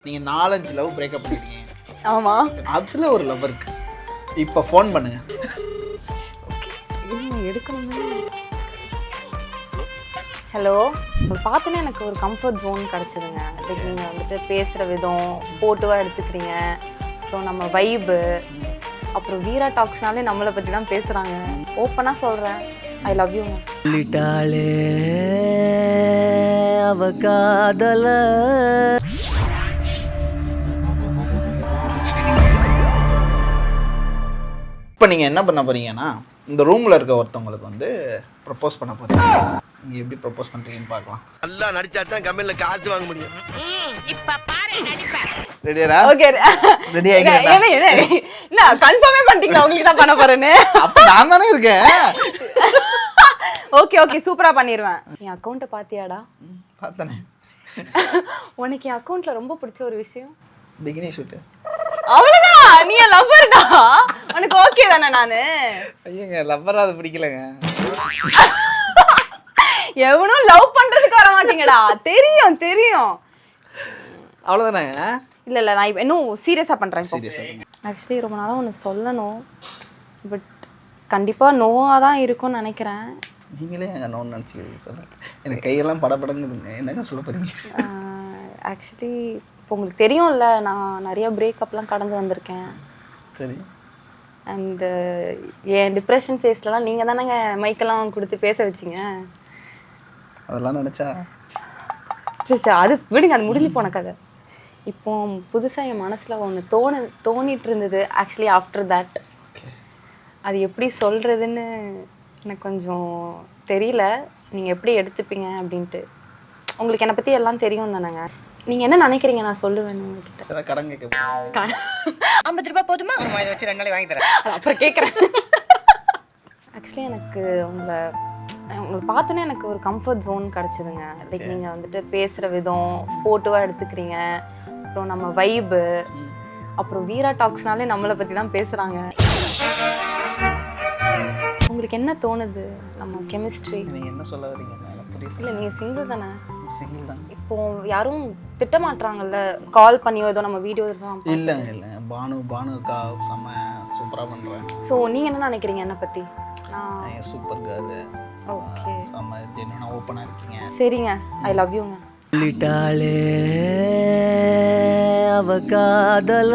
நீங்க 4-5 love breakup பண்ணிருக்கீங்க. ஆமா. அதுல ஒரு லவ் இருக்கு. இப்ப ஃபோன் பண்ணுங்க. எடுக்கணும். ஹலோ, உங்களை பார்த்தோன்னே எனக்கு ஒரு கம்ஃபர்ட் ஜோன் கிடச்சிதுங்க. லைக் நீங்கள் வந்துட்டு பேசுகிற விதம் ஸ்போர்ட்டிவாக எடுத்துக்கிறீங்க. அப்புறம் நம்ம வைபு, அப்புறம் வீரா டாக்ஸ்னாலே நம்மளை பற்றி தான் பேசுகிறாங்க. ஓப்பனாக சொல்கிறேன், ஐ லவ் யூ. சொல்லிட்டாளே அவ காதல. இப்போ நீங்கள் என்ன பண்ண போறீங்கன்னா, இந்த ரூமில் இருக்க ஒருத்தவங்களுக்கு வந்து ப்ரப்போஸ் பண்ண போறீங்க. நீங்கள் எப்படி ப்ரப்போஸ் பண்ணுறீங்கன்னு பார்க்கலாம். நல்லா நடிச்சா தான் கம்பெனில காசு வாங்க முடியும். ரெடியாடா? ஓகே, ரெடி ஆகிக்கிறேன். இல்லை கன்ஃபார்மே பண்ணிட்டீங்களா உங்களுக்கு தான் பண்ண போகிறேன்னு? அப்போ நான் தானே இருக்கேன். ஓகே ஓகே, சூப்பராக பண்ணிடுவேன். என் அக்கௌண்ட்டை பார்த்தியாடா? பார்த்தனே. உனக்கு என் அக்கௌண்ட்டில் ரொம்ப பிடிச்ச ஒரு விஷயம் பிகினி ஷூட்டு. அவ்வளவுதான், நீ என் லவ்வர்டா. உனக்கு ஓகே தானே? நானு ஐயங்க லவ்வரா அது பிடிக்கலங்க. எவனும் லவ் பண்றதுக்கு வர மாட்டீங்கடா. தெரியும் தெரியும். அவ்வளோதானே? இல்ல இல்ல, நான் இன்னும் சீரியஸா பண்றேன். சீரியஸா ஆக்சுவலி ரொம்ப நாளா உனக்கு சொல்லணும், பட் கண்டிப்பா நோவா தான் இருக்கும்னு நினைக்கிறேன். நீங்களே எங்க நோன்னு நினச்சிக்கிறீங்க. சொல்லுங்க, எனக்கு கையெல்லாம் படபடங்குதுங்க. என்னங்க சொல்ல போறீங்க? ஆக்சுவலி இப்போ உங்களுக்கு தெரியும்ல, நான் நிறைய பிரேக்கப்லாம் கடந்து வந்திருக்கேன். சரி. அண்டு என் டிப்ரெஷன் ஃபேஸ்லலாம் நீங்கள் தானேங்க மைக்கெல்லாம் கொடுத்து பேச வச்சிங்க. அதெல்லாம் நினச்சா சரி சரி, அது விடுங்க, அது முடிஞ்சு போன கதை. இப்போ புதுசாக என் மனசில் ஒன்று தோணிட்டு இருந்தது. ஆக்சுவலி ஆஃப்டர் தட் அது எப்படி சொல்கிறதுன்னு எனக்கு கொஞ்சம் தெரியல. நீங்கள் எப்படி எடுத்துப்பீங்க அப்படின்ட்டு. உங்களுக்கு என்னை பற்றி எல்லாம் தெரியும் தானேங்க. நீங்கள் என்ன நினைக்கிறீங்க நான் சொல்லுவேன் உங்ககிட்ட? ஏதாவது கடன் கேட்க 50 ரூபாய் போதுமா? இதை வச்சு 2 நாளைக்கு வாங்கி தரேன். அப்புறம் கேட்குறேன். ஆக்சுவலி எனக்கு உங்களை பார்த்தோன்னே எனக்கு ஒரு கம்ஃபர்ட் ஜோன் கிடச்சிதுங்க. லைக் நீங்கள் வந்துட்டு பேசுகிற விதம் ஸ்போர்ட்டிவாக எடுத்துக்கிறீங்க. அப்புறம் நம்ம வைபு, அப்புறம் வீரா டாக்ஸ்னாலே நம்மளை பற்றி தான் பேசுகிறாங்க. உங்களுக்கு என்ன தோணுது நம்ம கெமிஸ்ட்ரி? நீங்கள் என்ன சொல்ல வரீங்க? புரியல. இல்லை, நீங்கள் சிங்கிள் தானே? சிங்கிள் தான். இப்போ யாரும் திட்ட மாட்டுறாங்கல்ல, கால் பண்ணியோ ஏதோ நம்ம வீடியோ தான். இல்லைங்க இல்லை, பானுக்கா செம்ம சூப்பராக பண்ணுறேன். ஸோ நீங்கள் என்ன நினைக்கிறீங்க என்னை பற்றி? நான் சூப்பர் கேர்ளு. ஓகே, செம்ம ஜென்யூனாக ஓப்பனாக இருக்கீங்க. சரிங்க, ஐ லவ் யூங்க. சொல்லிட்டாளே அவ காதல.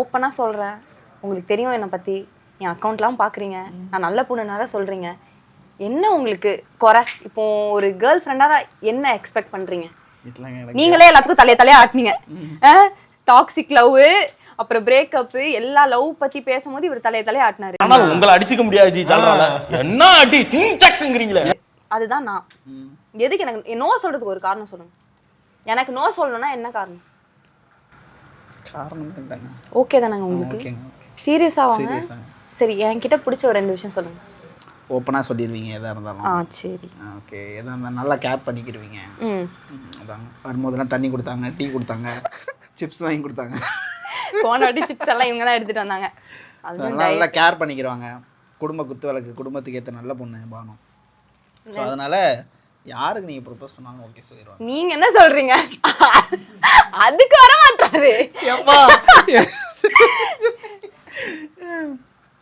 ஓப்பனாக சொல்கிறேன், உங்களுக்கு தெரியும் என்னை பற்றி. என் அக்கௌண்ட்லாம் பார்க்குறீங்க, நான் நல்ல பொண்ணுனால சொல்கிறீங்க. என்ன உங்களுக்கு குறை? இப்போ ஒரு கேர்ள் ஃப்ரெண்டாக என்ன எக்ஸ்பெக்ட் பண்ணுறீங்க? நீங்களே எல்லாத்துக்கும் தலையை ஆட்டினீங்க. டாக்ஸிக் லவ், அப்புறம் பிரேக்கப்பு, எல்லா லவ் பற்றி பேசும்போது இவர் தலையை ஆட்டினாரு. ஆனால் உங்களை அடிச்சுக்க முடியாது ஜி. சொல்றாங்க என்ன அடி சிங்கிறீங்களே. அதுதான் நான். எதுக்கு எனக்கு நோ சொல்கிறதுக்கு ஒரு காரணம் சொல்லுங்க. எனக்கு நோ சொல்லணும்னா என்ன காரணம்? காரணம் இல்லைங்க. ஓகே தானேங்க உங்களுக்கு? சீரியஸாக வாங்க. சரி, என்கிட்ட பிடிச்ச ஒரு 2 விஷயம் சொல்லுங்கள். ஓப்பனாக சொல்லிடுவீங்க எதாக இருந்தாலும். சரி, ஓகே. எதாக இருந்தாலும் நல்லா கேர் பண்ணிக்கிடுவீங்க. அதாங்க, வரும்போதெல்லாம் தண்ணி கொடுத்தாங்க, டீ கொடுத்தாங்க, சிப்ஸ் வாங்கி கொடுத்தாங்க. போன வாட்டி சிப்ஸ் எல்லாம் இவங்க தான் எடுத்துகிட்டு வந்தாங்க. நல்லா கேர் பண்ணிக்கிடுவாங்க. குடும்ப குத்து விளக்கு, குடும்பத்துக்கு ஏற்ற நல்ல பொண்ணு பானு. ஸோ அதனால யாருக்கு நீங்கள் ப்ரப்போஸ் பண்ணாலும் ஓகே சொல்லிடுவாங்க. நீங்கள் என்ன சொல்கிறீங்க? அதுக்கு வர மாட்டாரு.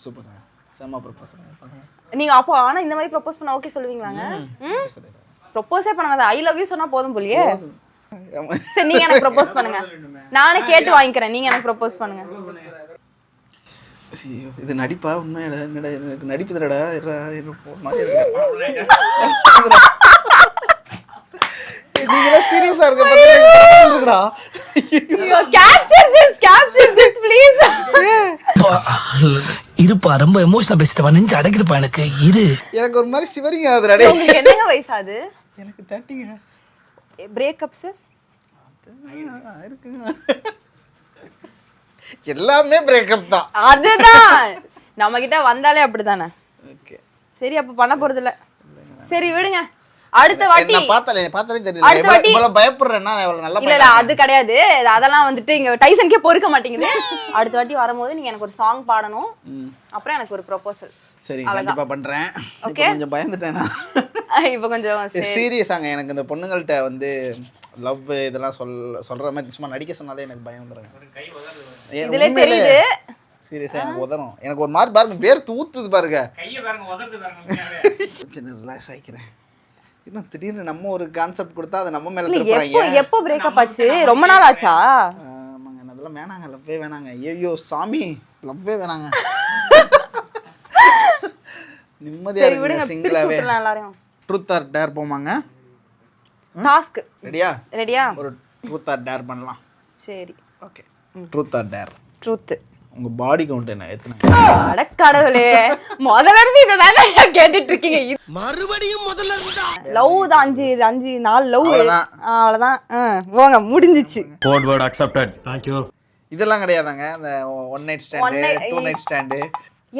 சூப்பர், செம்ம ப்ரப்போஸ். நீங்க அப்போ ஆனா இந்த மாதிரி ப்ரப்போஸ் பண்ண ஓகே சொல்லுவீங்களாங்க? ப்ரப்போஸே பண்ணாத, ஐ லவ் யூ சொன்னா போதும் போலியே. சரி, நீங்க எனக்கு ப்ரப்போஸ் பண்ணுங்க. நானே கேட்டு வாங்கிக்கிறேன், நீங்க எனக்கு ப்ரப்போஸ் பண்ணுங்க. இது நடிப்பா? உண்மையா? எனக்கு நடிப்பு தடா. நீங்க சீரியஸா இருக்கடா. Capture this please. இருப்பா, ரொம்ப எமோஷனலா பேசிட்டவா, நெஞ்சு அடைக்குதுப்பா எனக்கு. எனக்கு ஒரு மாதிரி சிவரிங்க ஆகுதுடா. உங்களுக்கு என்னங்க வயசாது? எனக்கு 30ங்க. பிரேக்கப்ஸ் இருக்குங்க. எல்லாமே பிரேக்கப் தான். அதுதான் நம்ம கிட்ட வந்தாலே அப்படிதானே. ஓகே சரி, அப்ப பண்ண போறது இல்ல. சரி விடுங்க. அடுத்த வாட்டி நான் பார்த்தாலே தெரியல. இவ்வளவு பயப்படுறேன்னா இவ்வளவு நல்லா இல்ல அது கிடையாது. அதெல்லாம் வந்துட்டு இங்க டைசன்கே பொறுக்க மாட்டேங்குது. அடுத்த வாட்டி வரும்போது நீங்க எனக்கு ஒரு சாங் பாடணும், அப்புறம் எனக்கு ஒரு ப்ரொபோசல். சரி, கண்டிப்பா பண்றேன். ஓகே, கொஞ்சம் பயந்துட்டேனா? இப்போ கொஞ்சம் சீரியஸாங்க. எனக்கு இந்த பொண்ணுங்கள்ட்ட வந்து லவ் இதெல்லாம் சொல்கிற மாதிரி சும்மா நடிக்க சொன்னாலே எனக்கு பயம் வந்துடுங்க. இதுல தெரியுது. சீரியஸாக எனக்கு உதறும். எனக்கு ஒரு மாதிரி பாருங்க பேர் தூத்துது பாருங்க. சின்ன ரிலாக்ஸ் ஆகிக்கிறேன். இன்னும் திடீர்னு நம்ம ஒரு கான்செப்ட் கொடுத்தா அதை நம்ம மேலே திருப்புறாங்க. எப்போ பிரேக்கப் ஆச்சு? ரொம்ப நாள் ஆச்சா? ஆமாங்க, அதெல்லாம் வேணாங்க, லவ்வே வேணாங்க. ஐயோ சாமி, லவ்வே வேணாங்க. நிம்மதியாக இருக்குங்க சிங்கிளாவே. ட்ரூத் ஆர் டேர் போமாங்க. டாஸ்க் ரெடியா? ஒரு ட்ரூத் ஆர் டேர் பண்ணலாம். சரி okay. Truth or dare. Truth. உங்க பாடி கவுண்ட் என்ன? எத்தனை? அட கடவுளே, முதல்ல இருந்து இததானே கேட்டுட்டு இருக்கீங்க. மறுபடியும் முதல்ல இருந்தா லவ் தான் 5 4 லவ். அவ்வளவுதான். போங்க, முடிஞ்சிச்சு. Code word accepted. Thank you. இதெல்லாம் கிடையாதாங்க. இந்த 1 நைட் ஸ்டாண்ட், 2 நைட் ஸ்டாண்ட்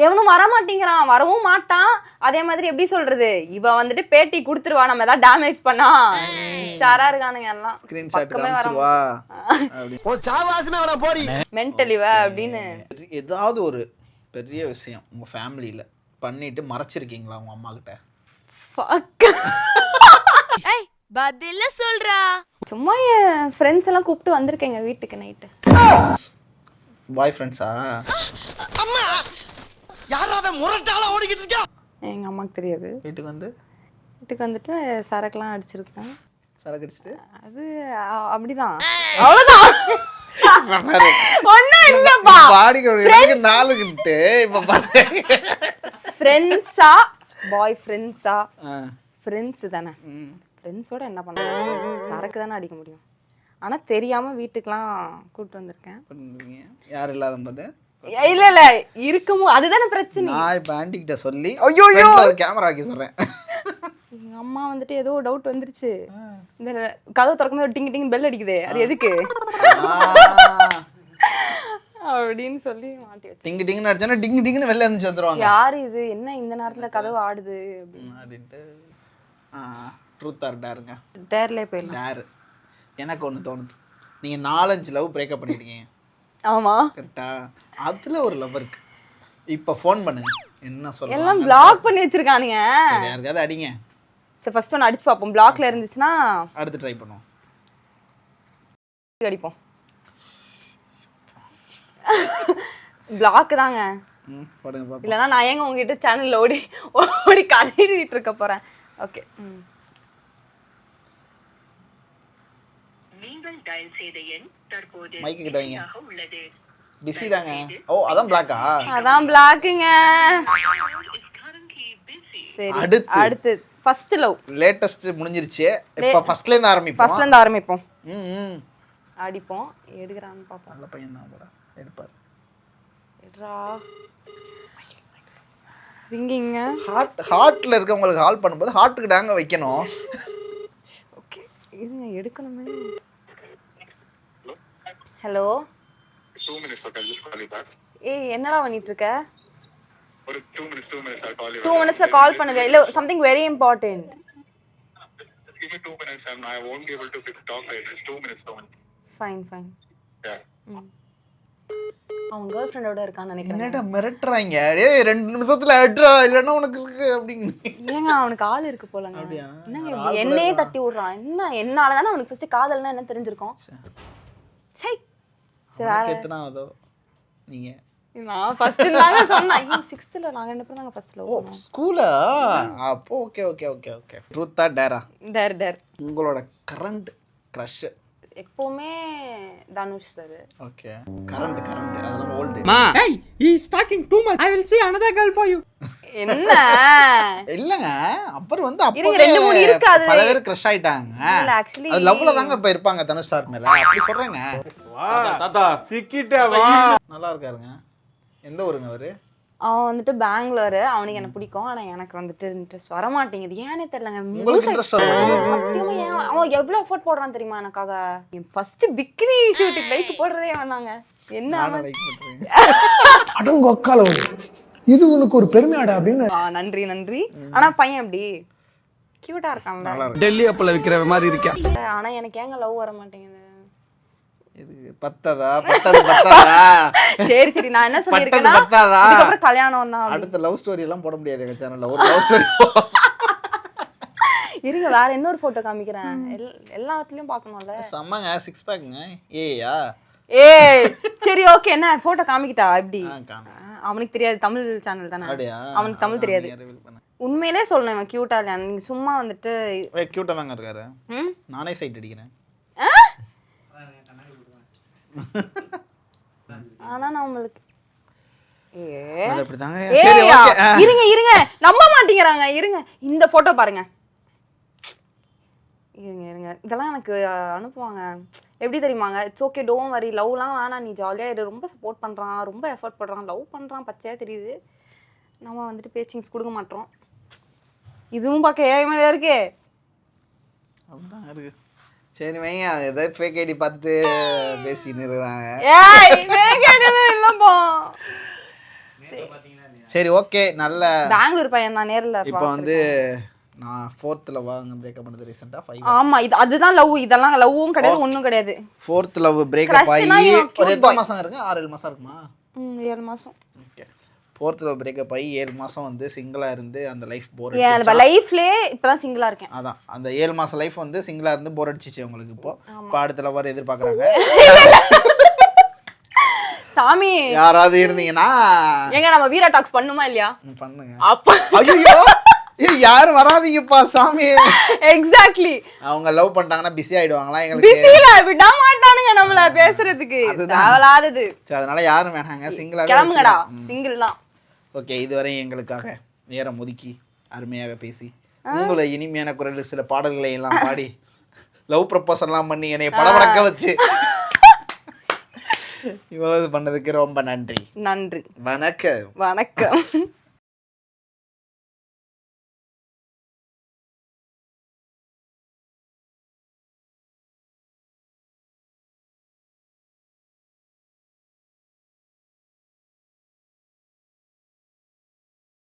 எவனும் வர மாட்டேங்கிறான், வரவும் மாட்டான். அதே மாதிரி எப்படி சொல்றது, இவ வந்துட்டு பேட்டி கொடுத்துருவா நம்ம ஏதாவது டேமேஜ் பண்ணா. ஷாரா இருக்கானுங்க எல்லாம். ஸ்கிரீன்ஷாட் காமிச்சுவா அப்படி. ஓ சாவாசமே அவள போடி. மென்டலிவ அப்படின்னு ஏதாவது ஒரு பெரிய விஷயம் உங்க ஃபேமிலில பண்ணிட்டு மறைச்சிருக்கீங்களா உங்க அம்மா கிட்ட? ஏய் பதில சொல்றா. சும்மா என் ஃப்ரெண்ட்ஸ் எல்லாம் கூப்பிட்டு வந்திருக்கேங்க வீட்டுக்கு நைட்டு. பாய் ஃப்ரெண்ட்ஸா? அம்மா யாராவே முரட்டால ஓடிக்கிட்டு இருக்கா? எங்க அம்மாக்கு தெரியாது. வீட்டுக்கு வந்துட்டு சரக்குலாம் அடிச்சிருக்கேன். சரக்கு அடிச்சிட்டு அது அப்படிதான். அவ்வளவுதான். ஒண்ணும் இல்லப்பா. பாடி கவுண்ட் 4 கிட்ட. இப்ப பாரு, ஃப்ரெண்ட்ஸா பாய் ஃப்ரெண்ட்ஸா? ஃப்ரெண்ட்ஸ் தானே. ஃப்ரெண்ட்ஸோட என்ன பண்ணலாம்? சரக்கு தானே அடிக்க முடியும். ஆனா தெரியாம வீட்டுக்குலாம் கூப்பிட்டு வந்திருக்கேன். யார் இல்லாத போது? இல்ல இருக்குமோ, அதுதானே பிரச்சனை. நான் இப்ப ஆண்டி கிட்ட சொல்லி கேமரா ஆக்கி சொல்றேன். எங்க அம்மா வந்துட்டு ஏதோ டவுட் வந்துருச்சு. இந்த கதவு திறக்கும்போது டிங் டிங் பெல் அடிக்குது, அது எதுக்கு அப்படின்னு சொல்லி மாட்டி வச்சு. டிங் டிங்னு அடிச்சானா டிங் டிங்னு வெளில எந்திரிச்சு வந்துருவாங்க. யாரு இது, என்ன இந்த நேரத்துல கதவு ஆடுது அப்படின்ட்டு. Truth or டேருங்க. டேர்லே போயிடலாம். டேர். எனக்கு ஒன்று தோணுது, நீங்கள் 4-5 லவ் பிரேக்கப் பண்ணிட்டீங்க. ஆமா கரெக்டா? அதில் ஒரு லவ் இருக்கு. இப்போ ஃபோன் பண்ணுங்க, என்ன சொல்ல எல்லாம் பிளாக் பண்ணி வச்சிருக்கானுங்க. சரி, யாருக்காவது அடிங்க. சரி ஃபர்ஸ்ட் ஒன்று அடிச்சு பார்ப்போம். பிளாக்ல இருந்துச்சுன்னா அடுத்து ட்ரை பண்ணுவோம். அடிப்போம். பிளாக் தாங்க. போடுங்க பாப்போம். இல்லைன்னா நான் ஏங்க உங்ககிட்ட சேனல்ல ஓடி ஓடி கதறிட்டு இருக்க போறேன். ஓகே. நீங்கள் டயல் செய்த எண் தற்போது மைக் கிட்ட வைங்க. உள்ளது. பிஸி தாங்க. ஓ அதான் பிளாக்கா? அதான் பிளாக்குங்க. சரி அடுத்து ஃபர்ஸ்ட் லவ். லேட்டஸ்ட் முடிஞ்சிருச்சு. இப்போ ஃபர்ஸ்ட்ல இருந்து ஆரம்பிப்போம். ஃபர்ஸ்ட்ல இருந்து ஆரம்பிப்போம். அடிப்போம். எடுக்கறான்னு பாப்போம். நல்ல பையன் தான் போல. எடுப்பார். எடுறா. ரிங்கிங்க. ஹார்ட்ல இருக்கவங்களுக்கு கால் பண்ணும்போது ஹார்ட்டுக்கு டாங்க வைக்கணும். ஓகே இருங்க எடுக்கணுமே. Hello 2 minutes okay, I'll just call you back. ஏய் என்னடா பண்ணிட்டு இருக்க? ஒரு 2 minutes I'll call you. 2 minutesல கால் பண்ணுங்க. இல்ல something very important. Just give me 2 minutes and I won't be able to talk right now. 2 minutes only. Fine. Yeah. அவன் girl ஃப்ரெண்டோட இருக்கான்னு நினைக்கிறேன். என்னடா மிரட்டுறாங்க? டேய் 2 நிமிஷத்துல அட்ரா இல்லன்னா உனக்கு அப்படிங்க. ஏங்க அவனுக்கு ஆள் இருக்கு போலங்க. என்னங்க என்னையே தட்டி விடுறான். என்ன என்னால தானே அவனுக்கு ஃபர்ஸ்ட் காதல்னா என்ன தெரிஞ்சிருக்கும். சை சரி எத்தனாவதோ நீங்க? நான் ஃபர்ஸ்ட் தாங்க சொன்னேன். 6th நாங்க ரெண்டு பேரும் தாங்க ஃபர்ஸ்ட் லவ் பண்ணோம். ஸ்கூலா? அப்போ ஓகே. ட்ரூத்தா டேரா? டேர். உங்களோட கரண்ட் கிரஷ்? எப்பவுமே தனுஷ் சார். ஓகே. கரண்ட் அதெல்லாம் volt. Hey, he is talking too much. I will see another girl for you. என்ன? இல்லங்க, அப்புறம் வந்து இருங்க 2-3 இருக்காது. பல பேர் கிரஷ் ஆயிட்டாங்க. இல்ல actually அது லவ்ல தாங்க இப்ப இருப்பாங்க தனுஷ் சார் மேல. அப்படி சொல்றேங்க. தாத்தா சிக்கிட்டே வா. நல்லா இருக்காருங்க. எந்த ஊருங்க அவரு? அவன் வந்துட்டு பெங்களூர். அவனுக்கு என்ன பிடிக்கும். ஆனா எனக்கு வந்துட்டு இன்ட்ரெஸ்ட் வர மாட்டேங்குது. ஏனே தெரியலங்க. உங்களுக்கு இன்ட்ரெஸ்ட் வர சத்தியமா அவன் எவ்வளவு எஃபோர்ட் போடுறான் தெரியுமா எனக்காக. ஃபர்ஸ்ட் பிக்கினி ஷூட்டிங் லைக் போடுறதே வந்தாங்க. என்ன லைக் பண்றீங்க? அடங்கொக்கால இது உனக்கு ஒரு பெருமையாடா அப்படின்னு. நன்றி. ஆனா பையன் எப்படி கியூட்டா இருக்கான்ல. டெல்லி அப்பல விக்கிற மாதிரி இருக்கா. ஆனா எனக்கு ஏங்க லவ் வர மாட்டேங்குது. இது பத்ததா? சரி நான் என்ன சொல்லிருக்கேன்னா அதுக்கப்புறம் கல்யாணம் தான். அடுத்த லவ் ஸ்டோரி எல்லாம் போட முடியாது எங்க சேனல்ல. ஒரு லவ் ஸ்டோரி இருங்க வேற இன்னொரு போட்டோ காமிக்கிறேன். எல்லாத்துலயும் பார்க்கணும்ல. செம்மங்க 6 பேக்குங்க. ஏயா ஏய் சரி ஓகே, என்ன போட்டோ காமிக்கிட்டா எப்படி? காமி. அவனுக்கு தெரியாது, தமிழ் சேனல் தானே. அப்படியா? அவனுக்கு தமிழ் தெரியாது. உண்மையிலே சொல்லணும் இவன் கியூட்டா இல்லையா. நீங்க சும்மா வந்துட்டு கியூட்டா தாங்க இருக்காரு. ம் நானே சைட் அடிக்கிறேன். ஆனா நான் உங்களுக்கு அது அப்படிதாங்க. சரி சரி ஓகே. இருங்க நம்ப மாட்டேங்கறாங்க. இருங்க இந்த போட்டோ பாருங்க. இருங்க இதெல்லாம் எனக்கு அனுப்புவாங்க. எப்படி தெரியுமாங்க, இட்ஸ் ஓகே டோன்ட் வரி, லவ்லாம் வேணாம், நீ ஜாலியாக இரு, ரொம்ப சப்போர்ட் பண்ணுறான், ரொம்ப எஃபர்ட் பண்ணுறான், லவ் பண்ணுறான், பச்சையாக தெரியுது. நம்ம வந்துட்டு பேச்சிங்ஸ் கொடுக்க மாட்டோம். இதுவும் பார்க்க ஏமாதிரியா இருக்கே. அப்படிதான் இருக்கு. சரி வைங்க, ஏதாவது ஃபேக் ஐடி பார்த்துட்டு பேசின்னு இருக்கிறாங்க. ஏய் fake ID இல்லப்பா. சரி ஓகே. நல்ல பெங்களூர் பையன் தான் நேர்ல. இப்போ வந்து நான் 4th லவ் பிரேக்கப் பண்ணது ரீசெண்டா 5. ஆமா இது அதுதான் லவ். இதெல்லாம் லவ்வும் கிடையாது ஒண்ணும் கிடையாது. 4th லவ் பிரேக்கப் ஆகி ஒரு எத்தனை மாசம் இருக்கு? 6-7 மாசம் இருக்குமா? 7 மாசம். ஓகே. 4th லவ் பிரேக்கப் ஆகி 7 மாசம் வந்து சிங்கிளா இருந்து அந்த லைஃப் போர் ஏன் அடிச்சிச்சு. லைஃப்லயே இப்பதான் சிங்கிளா இருக்கேன். அதான் அந்த 7 மாசம் லைஃப் வந்து சிங்கிளா இருந்து போர் அடிச்சிச்சு உங்களுக்கு. இப்போ அடுத்த லவர் எதிர்பார்க்கறாங்க. சாமி யாராவது இருந்தீங்கன்னா எங்க நம்ம வீரா டாக்ஸ் பண்ணுமா இல்லையா? பண்ணுங்க. அப்ப ஐயோ யாரும் வராதீங்கப்பா சாமி. எக்ஸாக்ட்லி. அவங்க லவ் பண்ணிட்டாங்கன்னா பிஸி ஆயிடுவாங்களா? எங்களுக்கு பிஸில விட மாட்டானுங்க நம்மள பேசுறதுக்கு. தேவலாதது. சரி அதனால யாரும் வேணாங்க, சிங்கிளாவே கிளம்புங்கடா. சிங்கிள் தான். ஓகே. இதுவரை எங்களுக்காக நேரம் ஒதுக்கி அருமையாக பேசி உங்களை இனிமையான குரலில் சில பாடல்களை எல்லாம் பாடி லவ் ப்ரப்போசல்லாம் பண்ணி என்னை படபடக்க வச்சு இவ்வளவு பண்ணதுக்கு ரொம்ப நன்றி. நன்றி. வணக்கம். வணக்கம்.